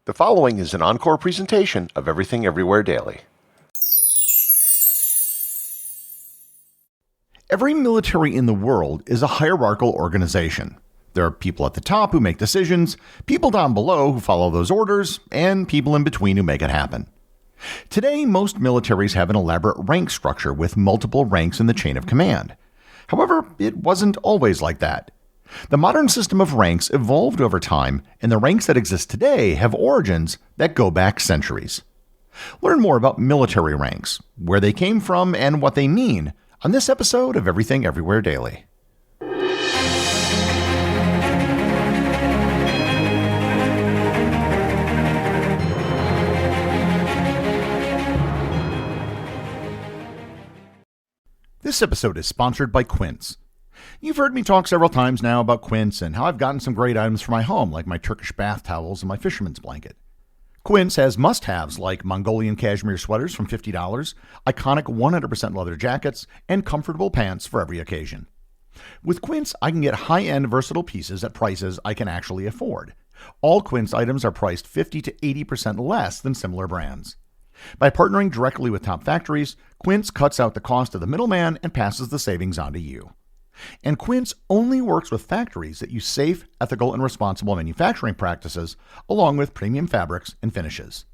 The following is an Encore presentation of Everything Everywhere Daily. Every military in the world is a hierarchical organization. There are people at the top who make decisions, people down below who follow those orders, and people in between who make it happen. Today, most militaries have an elaborate rank structure with multiple ranks in the chain of command. However, it wasn't always like that. The modern system of ranks evolved over time, and the ranks that exist today have origins that go back centuries. Learn more about military ranks, where they came from, and what they mean on this episode of Everything Everywhere Daily. This episode is sponsored by Quince. You've heard me talk several times now about Quince and how I've gotten some great items for my home, like my Turkish bath towels and my fisherman's blanket. Quince has must-haves like Mongolian cashmere sweaters from $50, iconic 100% leather jackets, and comfortable pants for every occasion. With Quince, I can get high-end versatile pieces at prices I can actually afford. All Quince items are priced 50 to 80% less than similar brands. By partnering directly with top factories, Quince cuts out the cost of the middleman and passes the savings on to you. And Quince only works with factories that use safe, ethical, and responsible manufacturing practices, along with premium fabrics and finishes.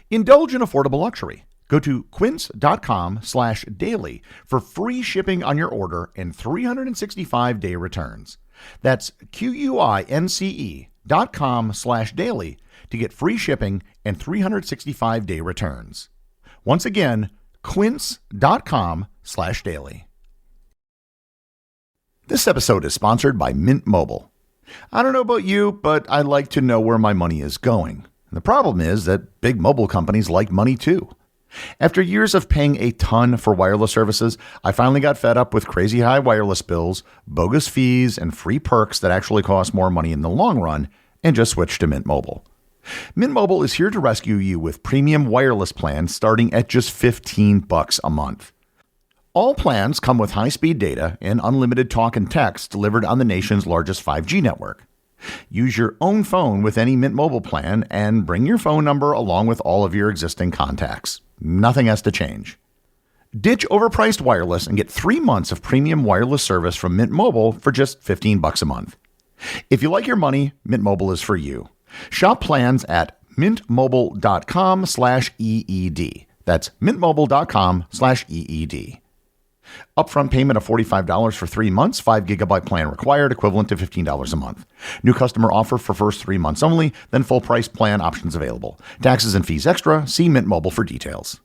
Indulge in affordable luxury. Go to quince.com/daily for free shipping on your order and 365-day returns. That's QUINCE.com/daily to get free shipping and 365-day returns. Once again, quince.com/daily. This episode is sponsored by Mint Mobile. I don't know about you, but I like to know where my money is going. The problem is that big mobile companies like money too. After years of paying a ton for wireless services, I finally got fed up with crazy high wireless bills, bogus fees, and free perks that actually cost more money in the long run, and just switched to Mint Mobile. Mint Mobile is here to rescue you with premium wireless plans starting at just $15 a month. All plans come with high-speed data and unlimited talk and text delivered on the nation's largest 5G network. Use your own phone with any Mint Mobile plan and bring your phone number along with all of your existing contacts. Nothing has to change. Ditch overpriced wireless and get 3 months of premium wireless service from Mint Mobile for just $15 a month. If you like your money, Mint Mobile is for you. Shop plans at mintmobile.com/EED. That's mintmobile.com/EED. Upfront payment of $45 for 3 months, 5 gigabyte plan required, equivalent to $15 a month. New customer offer for first 3 months only, then full price plan options available. Taxes and fees extra. See Mint Mobile for details.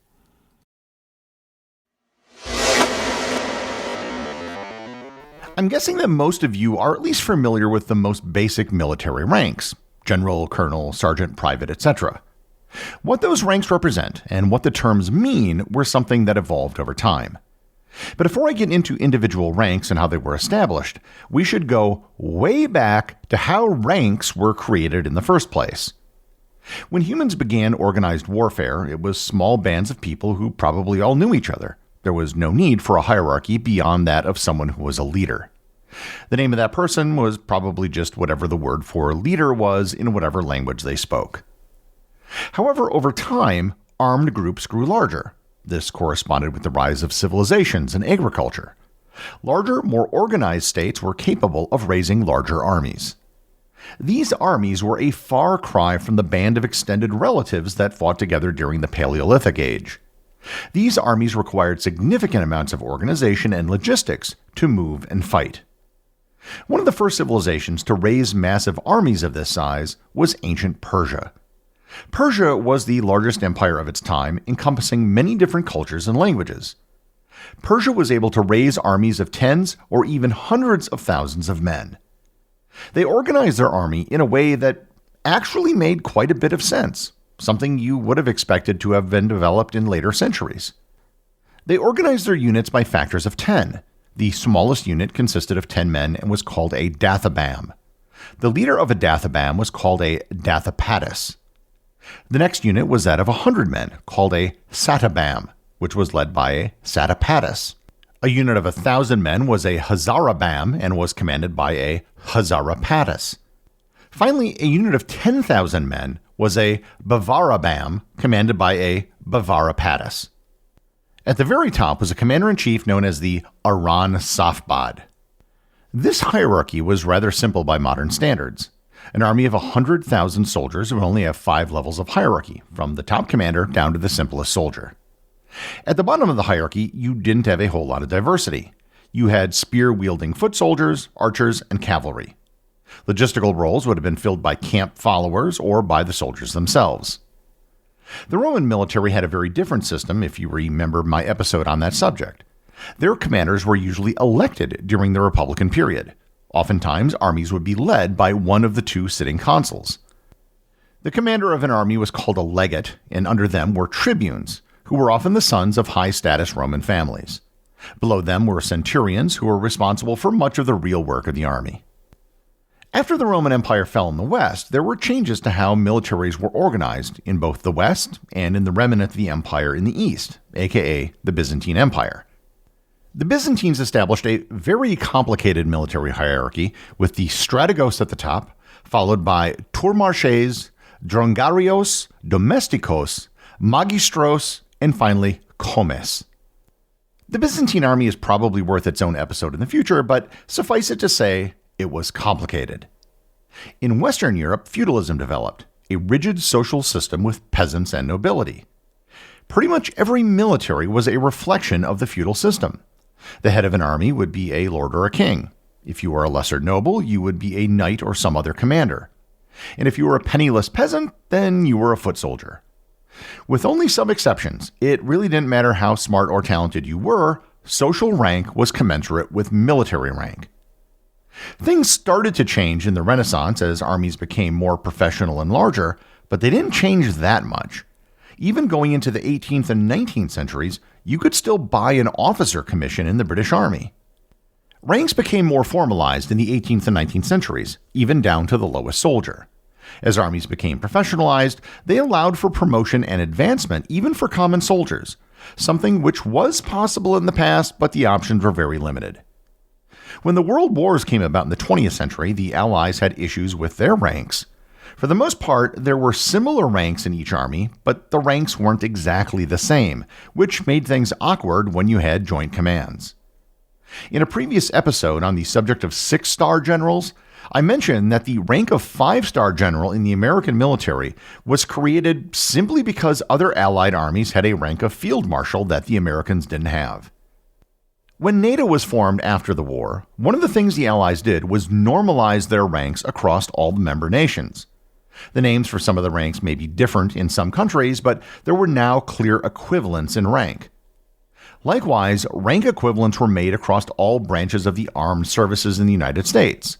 I'm guessing that most of you are at least familiar with the most basic military ranks: general, colonel, sergeant, private, etc. What those ranks represent and what the terms mean were something that evolved over time. But before I get into individual ranks and how they were established, we should go way back to how ranks were created in the first place. When humans began organized warfare, it was small bands of people who probably all knew each other. There was no need for a hierarchy beyond that of someone who was a leader. The name of that person was probably just whatever the word for leader was in whatever language they spoke. However, over time, armed groups grew larger. This corresponded with the rise of civilizations and agriculture. Larger, more organized states were capable of raising larger armies. These armies were a far cry from the band of extended relatives that fought together during the Paleolithic Age. These armies required significant amounts of organization and logistics to move and fight. One of the first civilizations to raise massive armies of this size was ancient Persia. Persia was the largest empire of its time, encompassing many different cultures and languages. Persia was able to raise armies of tens or even hundreds of thousands of men. They organized their army in a way that actually made quite a bit of sense, something you would have expected to have been developed in later centuries. They organized their units by factors of 10. The smallest unit consisted of 10 men and was called a dathebam. The leader of a dathebam was called a dathapatis. The next unit was that of 100 men, called a satabam, which was led by a satapatis. A unit of 1,000 men was a hazarabam and was commanded by a hazarapatis. Finally, a unit of 10,000 men was a Bavarabam commanded by a Bavarapatis. At the very top was a commander-in-chief known as the Aran Safbad. This hierarchy was rather simple by modern standards. An army of 100,000 soldiers would only have 5 levels of hierarchy, from the top commander down to the simplest soldier. At the bottom of the hierarchy, you didn't have a whole lot of diversity. You had spear-wielding foot soldiers, archers, and cavalry. Logistical roles would have been filled by camp followers or by the soldiers themselves. The Roman military had a very different system, if you remember my episode on that subject. Their commanders were usually elected during the Republican period. Oftentimes, armies would be led by one of the 2 sitting consuls. The commander of an army was called a legate, and under them were tribunes, who were often the sons of high-status Roman families. Below them were centurions, who were responsible for much of the real work of the army. After the Roman Empire fell in the West, there were changes to how militaries were organized in both the West and in the remnant of the empire in the East, aka the Byzantine Empire. The Byzantines established a very complicated military hierarchy with the strategos at the top, followed by tourmarches, drongarios, domestikos, magistros, and finally comes. The Byzantine army is probably worth its own episode in the future, but suffice it to say, it was complicated. In Western Europe, feudalism developed, a rigid social system with peasants and nobility. Pretty much every military was a reflection of the feudal system. The head of an army would be a lord or a king. If you were a lesser noble, you would be a knight or some other commander. And if you were a penniless peasant, then you were a foot soldier. With only some exceptions, it really didn't matter how smart or talented you were, social rank was commensurate with military rank. Things started to change in the Renaissance as armies became more professional and larger, but they didn't change that much. Even going into the 18th and 19th centuries, you could still buy an officer commission in the British Army. Ranks became more formalized in the 18th and 19th centuries, even down to the lowest soldier. As armies became professionalized, they allowed for promotion and advancement even for common soldiers, something which was possible in the past, but the options were very limited. When the World Wars came about in the 20th century, the Allies had issues with their ranks. For the most part, there were similar ranks in each army, but the ranks weren't exactly the same, which made things awkward when you had joint commands. In a previous episode on the subject of 6-star generals, I mentioned that the rank of 5-star general in the American military was created simply because other Allied armies had a rank of field marshal that the Americans didn't have. When NATO was formed after the war, one of the things the Allies did was normalize their ranks across all the member nations. The names for some of the ranks may be different in some countries, but there were now clear equivalents in rank. Likewise, rank equivalents were made across all branches of the armed services in the United States.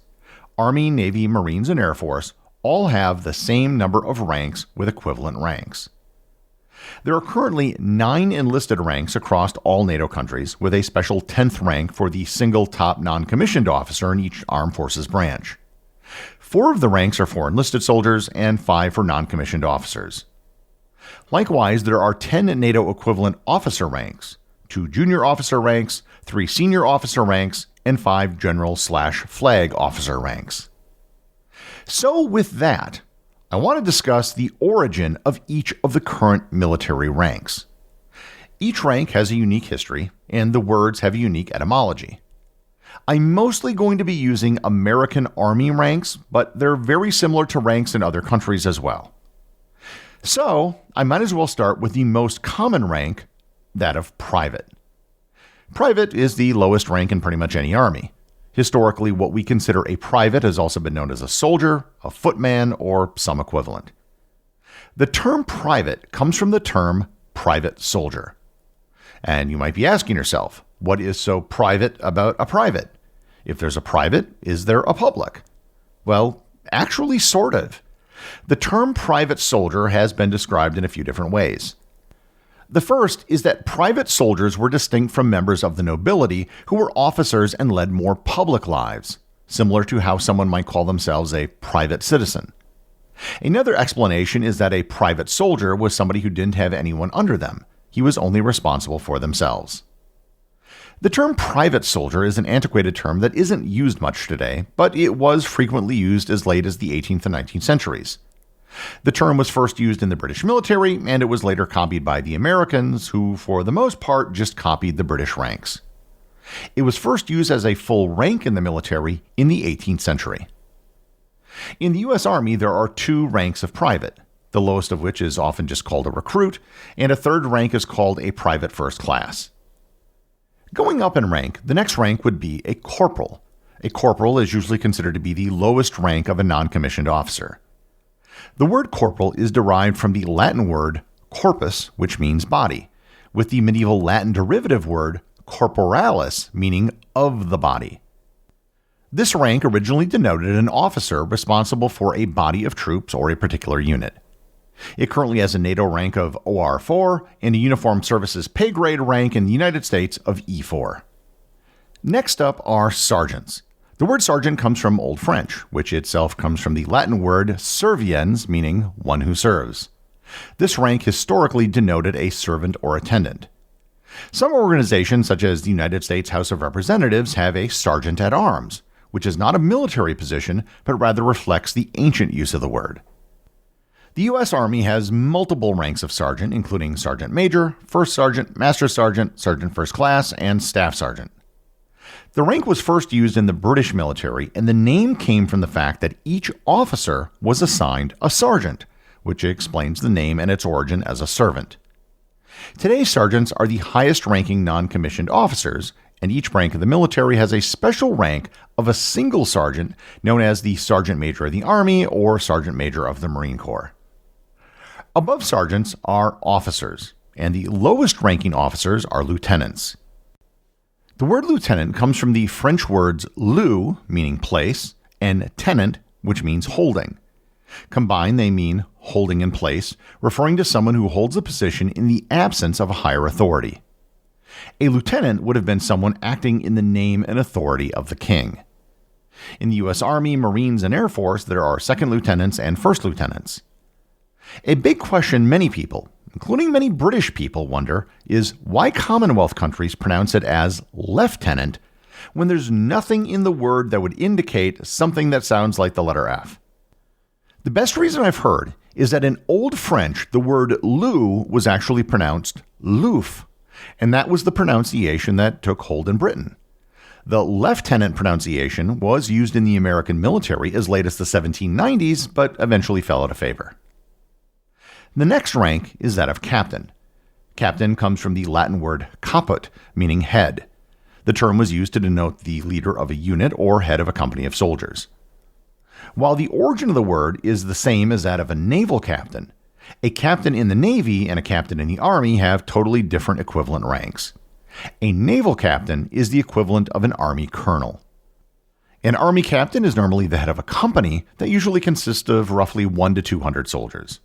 Army, Navy, Marines, and Air Force all have the same number of ranks with equivalent ranks. There are currently 9 enlisted ranks across all NATO countries, with a special 10th rank for the single top non-commissioned officer in each armed forces branch. 4 of the ranks are for enlisted soldiers and 5 for non-commissioned officers. Likewise, there are 10 NATO equivalent officer ranks, 2 junior officer ranks, 3 senior officer ranks, and 5 general/flag officer ranks. So with that, I want to discuss the origin of each of the current military ranks. Each rank has a unique history, and the words have a unique etymology. I'm mostly going to be using American Army ranks, but they're very similar to ranks in other countries as well. So, I might as well start with the most common rank, that of private. Private is the lowest rank in pretty much any army. Historically, what we consider a private has also been known as a soldier, a footman, or some equivalent. The term private comes from the term private soldier. And you might be asking yourself, what is so private about a private? If there's a private, is there a public? Well, actually, sort of. The term private soldier has been described in a few different ways. The first is that private soldiers were distinct from members of the nobility who were officers and led more public lives, similar to how someone might call themselves a private citizen. Another explanation is that a private soldier was somebody who didn't have anyone under them. He was only responsible for themselves. The term private soldier is an antiquated term that isn't used much today, but it was frequently used as late as the 18th and 19th centuries. The term was first used in the British military, and it was later copied by the Americans, who, for the most part, just copied the British ranks. It was first used as a full rank in the military in the 18th century. In the U.S. Army, there are two ranks of private, the lowest of which is often just called a recruit, and a third rank is called a private first class. Going up in rank, the next rank would be a corporal. A corporal is usually considered to be the lowest rank of a non-commissioned officer. The word corporal is derived from the Latin word corpus, which means body, with the medieval Latin derivative word corporalis, meaning of the body. This rank originally denoted an officer responsible for a body of troops or a particular unit. It currently has a NATO rank of OR4 and a Uniformed Services pay grade rank in the United States of E4. Next up are sergeants. The word sergeant comes from Old French, which itself comes from the Latin word serviens, meaning one who serves. This rank historically denoted a servant or attendant. Some organizations, such as the United States House of Representatives, have a sergeant at arms, which is not a military position, but rather reflects the ancient use of the word. The U.S. Army has multiple ranks of sergeant, including sergeant major, first sergeant, master sergeant, sergeant first class, and staff sergeant. The rank was first used in the British military, and the name came from the fact that each officer was assigned a sergeant, which explains the name and its origin as a servant. Today, sergeants are the highest-ranking non-commissioned officers, and each rank of the military has a special rank of a single sergeant known as the Sergeant Major of the Army or Sergeant Major of the Marine Corps. Above sergeants are officers, and the lowest-ranking officers are lieutenants. The word lieutenant comes from the French words lieu, meaning place, and tenant, which means holding. Combined, they mean holding in place, referring to someone who holds a position in the absence of a higher authority. A lieutenant would have been someone acting in the name and authority of the king. In the U.S. Army, Marines, and Air Force, there are second lieutenants and first lieutenants. A big question many people, including many British people, wonder is why Commonwealth countries pronounce it as lieutenant when there's nothing in the word that would indicate something that sounds like the letter F. The best reason I've heard is that in Old French, the word lieu was actually pronounced louf, and that was the pronunciation that took hold in Britain. The lieutenant pronunciation was used in the American military as late as the 1790s, but eventually fell out of favor. The next rank is that of captain. Captain comes from the Latin word caput, meaning head. The term was used to denote the leader of a unit or head of a company of soldiers. While the origin of the word is the same as that of a naval captain, a captain in the Navy and a captain in the Army have totally different equivalent ranks. A naval captain is the equivalent of an Army colonel. An Army captain is normally the head of a company that usually consists of roughly 1 to 200 soldiers.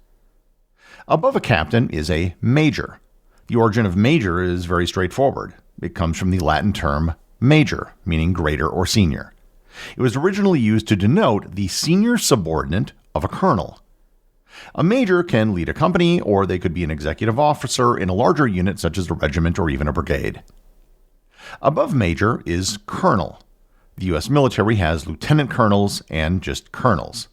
Above a captain is a major. The origin of major is very straightforward. It comes from the Latin term major, meaning greater or senior. It was originally used to denote the senior subordinate of a colonel. A major can lead a company, or they could be an executive officer in a larger unit such as a regiment or even a brigade. Above major is colonel. The U.S. military has lieutenant colonels and just colonels.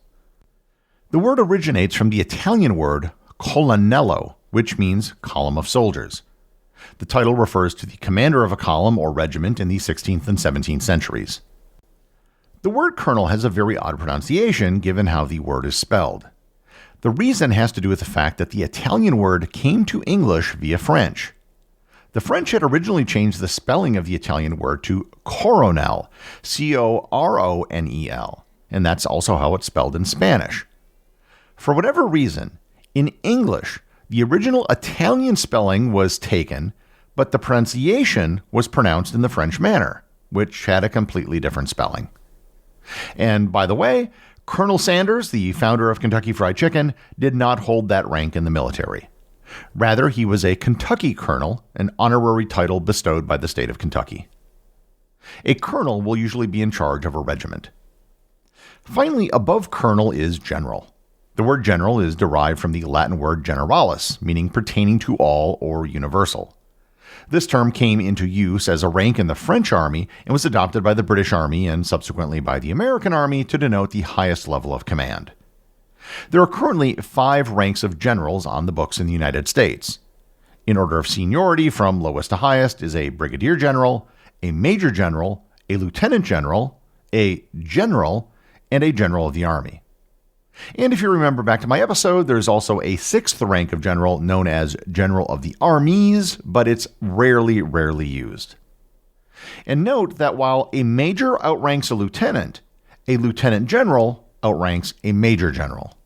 The word originates from the Italian word colonnello, which means column of soldiers. The title refers to the commander of a column or regiment in the 16th and 17th centuries. The word colonel has a very odd pronunciation given how the word is spelled. The reason has to do with the fact that the Italian word came to English via French. The French had originally changed the spelling of the Italian word to coronel, C-O-R-O-N-E-L, and that's also how it's spelled in Spanish. For whatever reason, in English, the original Italian spelling was taken, but the pronunciation was pronounced in the French manner, which had a completely different spelling. And by the way, Colonel Sanders, the founder of Kentucky Fried Chicken, did not hold that rank in the military. Rather, he was a Kentucky colonel, an honorary title bestowed by the state of Kentucky. A colonel will usually be in charge of a regiment. Finally, above colonel is general. The word general is derived from the Latin word generalis, meaning pertaining to all or universal. This term came into use as a rank in the French Army and was adopted by the British Army and subsequently by the American Army to denote the highest level of command. There are currently 5 ranks of generals on the books in the United States. In order of seniority from lowest to highest is a brigadier general, a major general, a lieutenant general, a general, and a general of the army. And if you remember back to my episode, there's also a 6th rank of general known as general of the armies, but it's rarely used. And note that while a major outranks a lieutenant general outranks a major general.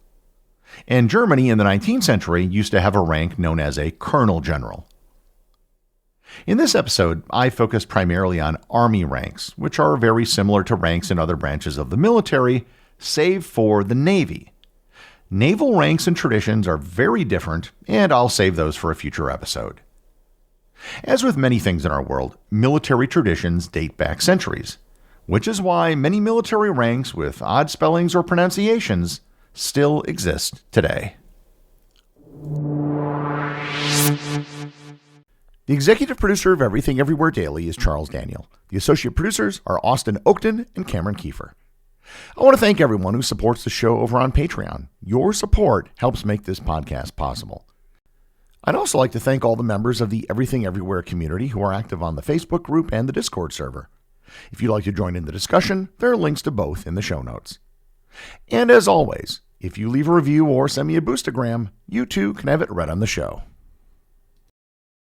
And Germany in the 19th century used to have a rank known as a colonel general. In this episode, I focused primarily on army ranks, which are very similar to ranks in other branches of the military, save for the Navy. Naval ranks and traditions are very different, and I'll save those for a future episode. As with many things in our world, military traditions date back centuries, which is why many military ranks with odd spellings or pronunciations still exist today. The executive producer of Everything Everywhere Daily is Charles Daniel. The associate producers are Austin Oakton and Cameron Kiefer. I want to thank everyone who supports the show over on Patreon. Your support helps make this podcast possible. I'd also like to thank all the members of the Everything Everywhere community who are active on the Facebook group and the Discord server. If you'd like to join in the discussion, there are links to both in the show notes. And as always, if you leave a review or send me a boostagram, you too can have it read on the show.